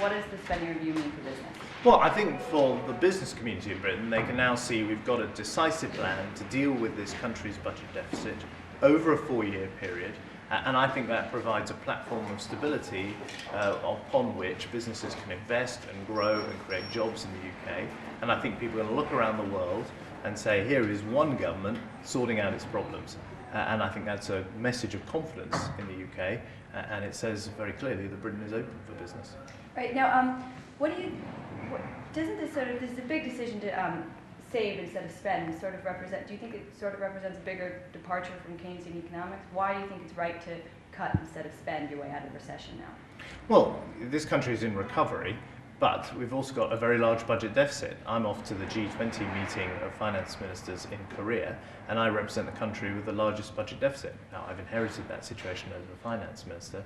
what does the spending review mean for business? Well, I think for the business community in Britain, they can now see we've got a decisive plan to deal with this country's budget deficit over a 4-year period. And I think that provides a platform of stability upon which businesses can invest and grow and create jobs in the UK. And I think people are going to look around the world and say, here is one government sorting out its problems. And I think that's a message of confidence in the UK. And it says very clearly that Britain is open for business. Right, now, doesn't this this is a big decision to save instead of spend, do you think it sort of represents a bigger departure from Keynesian economics? Why do you think it's right to cut instead of spend your way out of recession now? Well, this country is in recovery, but we've also got a very large budget deficit. I'm off to the G20 meeting of finance ministers in Korea, and I represent the country with the largest budget deficit. Now, I've inherited that situation as a finance minister,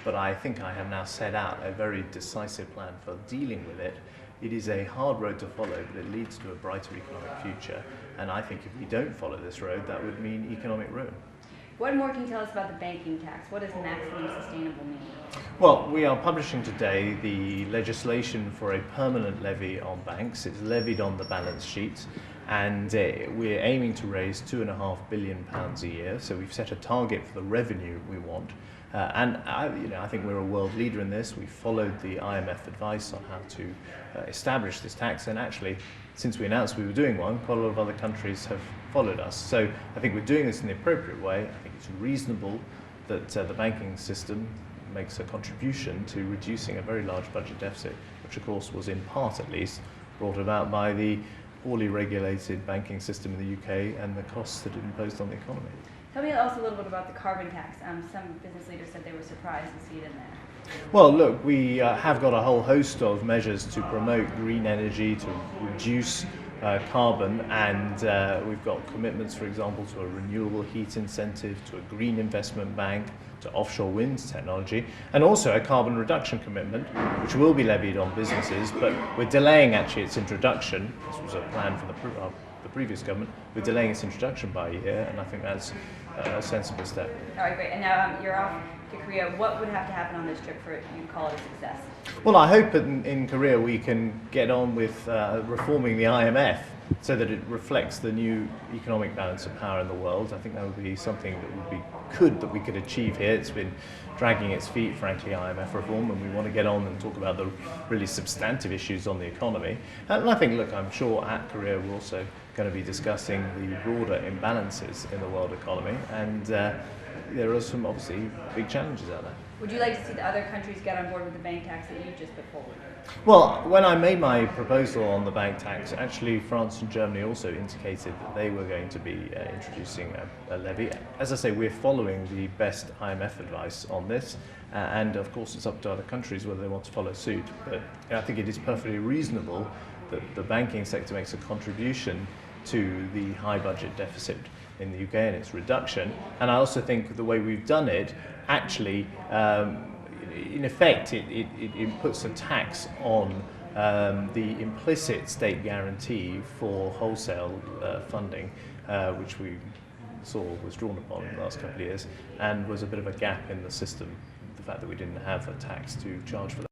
but I think I have now set out a very decisive plan for dealing with it. It is a hard road to follow, but it leads to a brighter economic future. And I think if we don't follow this road, that would mean economic ruin. What more can you tell us about the banking tax? What does maximum sustainable mean? Well, we are publishing today the legislation for a permanent levy on banks. It's levied on the balance sheet, and we're aiming to raise £2.5 billion a year. So we've set a target for the revenue we want. And I think we're a world leader in this. We followed the IMF advice on how to establish this tax, and actually, since we announced we were doing one, quite a lot of other countries have followed us. So I think we're doing this in the appropriate way. I think it's reasonable that the banking system makes a contribution to reducing a very large budget deficit, which of course was in part at least brought about by the poorly regulated banking system in the UK and the costs that it imposed on the economy. Tell me also a little bit about the carbon tax. Some business leaders said they were surprised to see it in there. Well, look, we have got a whole host of measures to promote green energy, to reduce carbon, and we've got commitments, for example, to a renewable heat incentive, to a green investment bank, to offshore wind technology, and also a carbon reduction commitment, which will be levied on businesses, but we're delaying actually its introduction. This was a plan for the previous government. We're delaying its introduction by a year, and I think that's a sensible step. All right, great. And now you're off to Korea. What would have to happen on this trip for you to call it a success? Well, I hope in Korea we can get on with reforming the IMF so that it reflects the new economic balance of power in the world. I think that would be something that would be good that we could achieve here. It's been dragging its feet, frankly, IMF reform, and we want to get on and talk about the really substantive issues on the economy. And I think, look, I'm sure at Korea we're also going to be discussing the broader imbalances in the world economy, and there are some obviously big challenges out there. Would you like to see the other countries get on board with the bank tax that you just put forward? Well, when I made my proposal on the bank tax, actually France and Germany also indicated that they were going to be introducing a levy. As I say, we're following the best IMF advice on this, and of course it's up to other countries whether they want to follow suit. But I think it is perfectly reasonable that the banking sector makes a contribution to the high budget deficit in the UK and its reduction. And I also think the way we've done it actually in effect, it puts a tax on the implicit state guarantee for wholesale funding, which we saw was drawn upon in the last couple of years, and was a bit of a gap in the system, the fact that we didn't have a tax to charge for that.